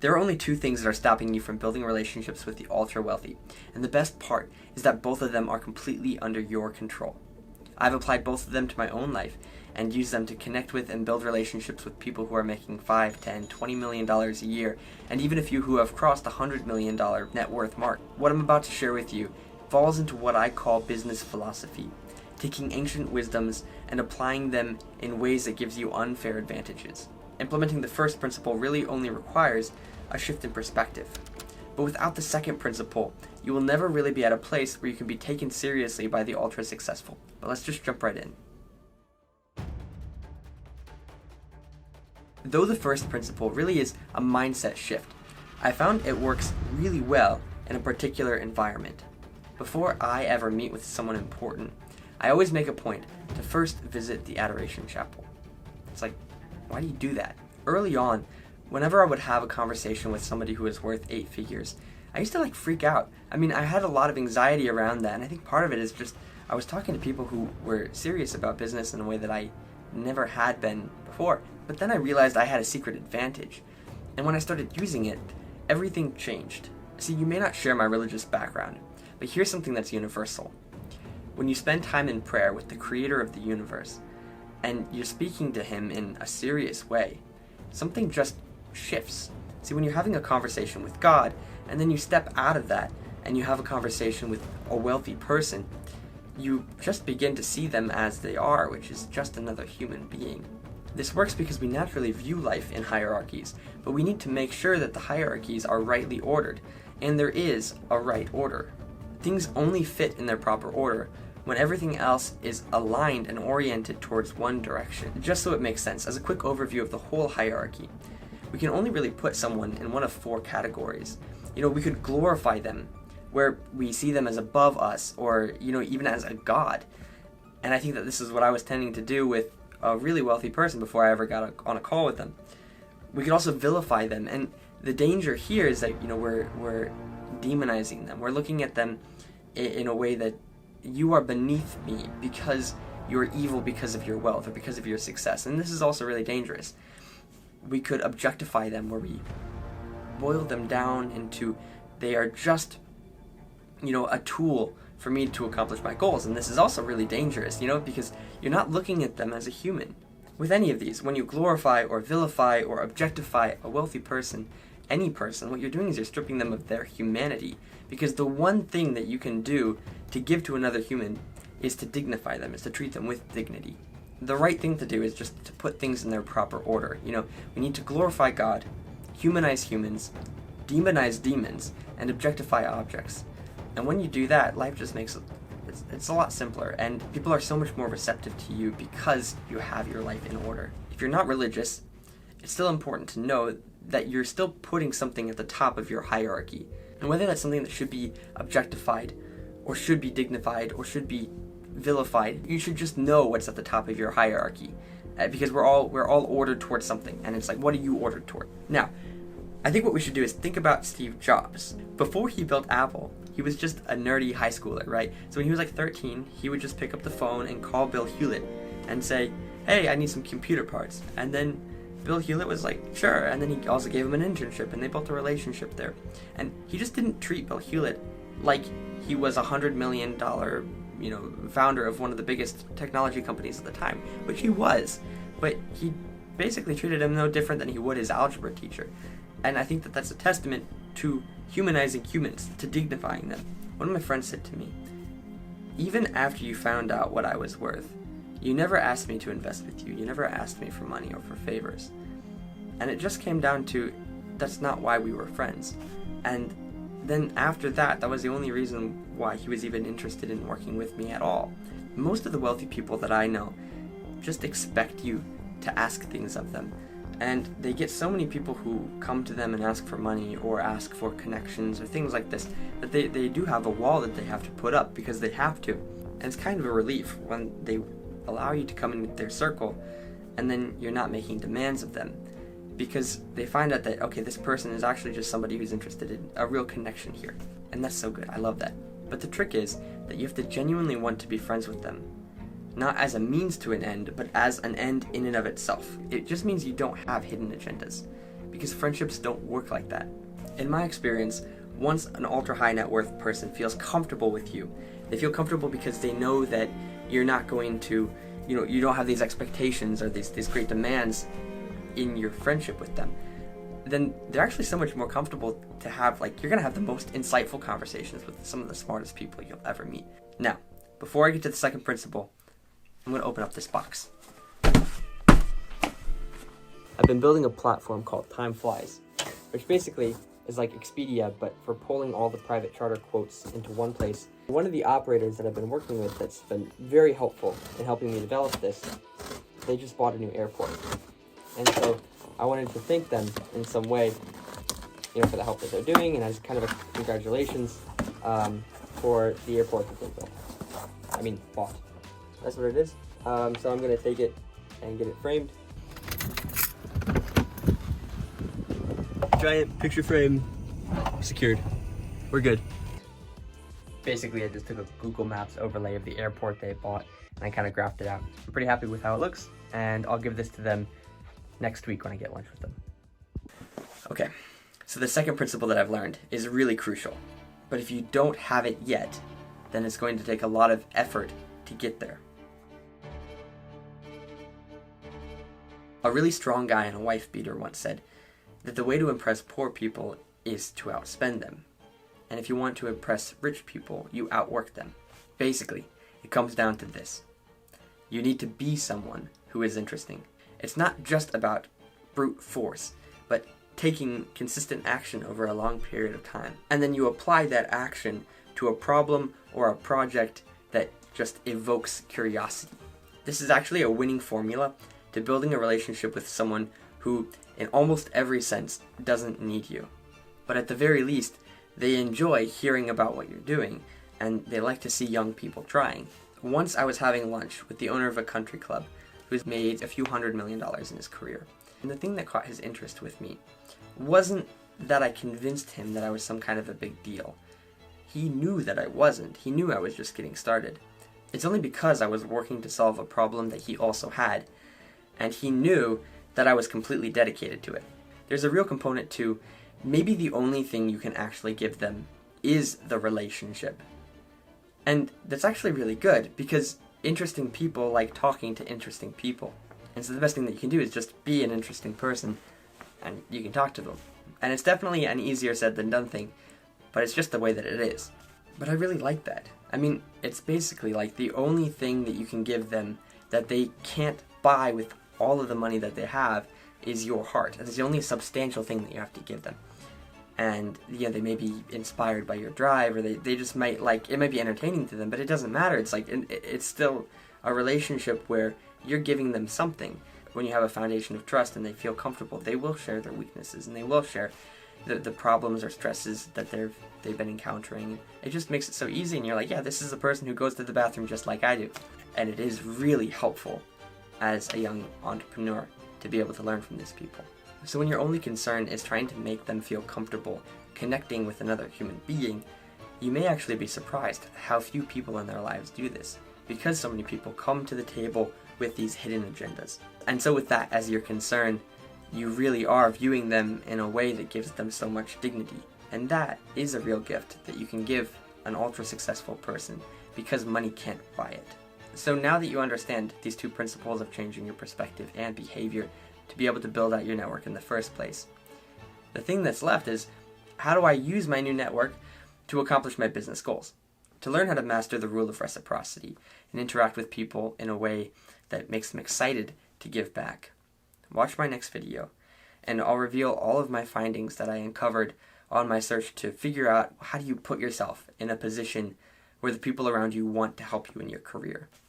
There are only two things that are stopping you from building relationships with the ultra wealthy, and the best part is that both of them are completely under your control. I've applied both of them to my own life and used them to connect with and build relationships with people who are making $5, $10, $20 million a year, and even a few who have crossed the $100 million net worth mark. What I'm about to share with you falls into what I call business philosophy, taking ancient wisdoms and applying them in ways that gives you unfair advantages. Implementing the first principle really only requires a shift in perspective. But without the second principle, you will never really be at a place where you can be taken seriously by the ultra successful. But let's just jump right in. Though the first principle really is a mindset shift, I found it works really well in a particular environment. Before I ever meet with someone important, I always make a point to first visit the Adoration Chapel. It's like, why do you do that? Early on, whenever I would have a conversation with somebody who was worth 8 figures, I used to freak out. I mean, I had a lot of anxiety around that, and I think part of it is just I was talking to people who were serious about business in a way that I never had been before. But then I realized I had a secret advantage, and when I started using it, everything changed. See, you may not share my religious background, but here's something that's universal. When you spend time in prayer with the creator of the universe, and you're speaking to him in a serious way, something just shifts. See, when you're having a conversation with God, and then you step out of that, and you have a conversation with a wealthy person, you just begin to see them as they are, which is just another human being. This works because we naturally view life in hierarchies, but we need to make sure that the hierarchies are rightly ordered, and there is a right order. Things only fit in their proper order when everything else is aligned and oriented towards one direction. Just so it makes sense, as a quick overview of the whole hierarchy, we can only really put someone in one of 4 categories. We could glorify them, where we see them as above us, or, even as a god. And I think that this is what I was tending to do with a really wealthy person before I ever got on a call with them. We could also vilify them, and the danger here is that, we're demonizing them. We're looking at them in a way that you are beneath me because you're evil because of your wealth or because of your success. And this is also really dangerous. We could objectify them, where we boil them down into they are just, a tool for me to accomplish my goals. And this is also really dangerous, because you're not looking at them as a human. With any of these, when you glorify or vilify or objectify a wealthy person, any person, what you're doing is you're stripping them of their humanity, because the one thing that you can do to give to another human is to dignify them, is to treat them with dignity. The right thing to do is just to put things in their proper order. We need to glorify God, humanize humans, demonize demons, and objectify objects. And when you do that, life just makes it's a lot simpler, and people are so much more receptive to you because you have your life in order. If you're not religious, it's still important to know that you're still putting something at the top of your hierarchy. And whether that's something that should be objectified, or should be dignified, or should be vilified, you should just know what's at the top of your hierarchy. Because we're all ordered towards something, and it's like, what are you ordered toward? Now, I think what we should do is think about Steve Jobs. Before he built Apple, he was just a nerdy high schooler, right? So when he was 13, he would just pick up the phone and call Bill Hewlett and say, hey, I need some computer parts. And then Bill Hewlett was like, sure. And then he also gave him an internship, and they built a relationship there. And he just didn't treat Bill Hewlett like he was $100 million, founder of one of the biggest technology companies at the time, which he was. But he basically treated him no different than he would his algebra teacher. And I think that that's a testament to humanizing humans, to dignifying them. One of my friends said to me, even after you found out what I was worth, you never asked me to invest with you. You never asked me for money or for favors. And it just came down to, that's not why we were friends. And then after that, that was the only reason why he was even interested in working with me at all. Most of the wealthy people that I know just expect you to ask things of them. And they get so many people who come to them and ask for money or ask for connections or things like this, that they do have a wall that they have to put up because they have to. And it's kind of a relief when they allow you to come in with their circle and then you're not making demands of them, because they find out that, okay, this person is actually just somebody who's interested in a real connection here. And that's so good. I love that. But the trick is that you have to genuinely want to be friends with them. Not as a means to an end, but as an end in and of itself. It just means you don't have hidden agendas. because friendships don't work like that. In my experience, once an ultra high net worth person feels comfortable with you, they feel comfortable because they know that you're not going to, you don't have these expectations or these great demands in your friendship with them, then they're actually so much more comfortable to have, you're going to have the most insightful conversations with some of the smartest people you'll ever meet. Now, before I get to the second principle, I'm going to open up this box. I've been building a platform called Time Flies, which basically is like Expedia, but for pulling all the private charter quotes into one place. One of the operators that I've been working with that's been very helpful in helping me develop this, they just bought a new airport. And so I wanted to thank them in some way, for the help that they're doing, and as kind of a congratulations for the airport that they built. Bought. That's what it is. So I'm going to take it and get it framed. Giant picture frame secured. We're good. Basically, I just took a Google Maps overlay of the airport they bought and I kind of graphed it out. I'm pretty happy with how it looks, and I'll give this to them next week when I get lunch with them. Okay, so the second principle that I've learned is really crucial, but if you don't have it yet, then it's going to take a lot of effort to get there. A really strong guy and a wife beater once said that the way to impress poor people is to outspend them. And if you want to impress rich people, you outwork them. Basically, it comes down to this. You need to be someone who is interesting. It's not just about brute force, but taking consistent action over a long period of time. And then you apply that action to a problem or a project that just evokes curiosity. This is actually a winning formula to building a relationship with someone who, in almost every sense, doesn't need you. But at the very least, they enjoy hearing about what you're doing, and they like to see young people trying. Once I was having lunch with the owner of a country club who's made a few $100 million in his career. And the thing that caught his interest with me wasn't that I convinced him that I was some kind of a big deal. He knew that I wasn't. He knew I was just getting started. It's only because I was working to solve a problem that he also had, and he knew that I was completely dedicated to it. There's a real component to maybe the only thing you can actually give them is the relationship. And that's actually really good, because interesting people like talking to interesting people. And so the best thing that you can do is just be an interesting person, and you can talk to them. And it's definitely an easier said than done thing, but it's just the way that it is. But I really like that. It's basically like the only thing that you can give them that they can't buy with all of the money that they have is your heart. It's the only substantial thing that you have to give them. And they may be inspired by your drive, or they just might it might be entertaining to them, but it doesn't matter. It's still a relationship where you're giving them something. When you have a foundation of trust and they feel comfortable, they will share their weaknesses, and they will share the problems or stresses that they've been encountering. It just makes it so easy, and you're like, yeah, this is a person who goes to the bathroom just like I do. And it is really helpful as a young entrepreneur to be able to learn from these people. So when your only concern is trying to make them feel comfortable connecting with another human being, you may actually be surprised how few people in their lives do this, because so many people come to the table with these hidden agendas. And so with that as your concern, you really are viewing them in a way that gives them so much dignity. And that is a real gift that you can give an ultra-successful person, because money can't buy it. So now that you understand these two principles of changing your perspective and behavior to be able to build out your network in the first place, the thing that's left is, how do I use my new network to accomplish my business goals? To learn how to master the rule of reciprocity and interact with people in a way that makes them excited to give back. Watch my next video, and I'll reveal all of my findings that I uncovered on my search to figure out how do you put yourself in a position where the people around you want to help you in your career.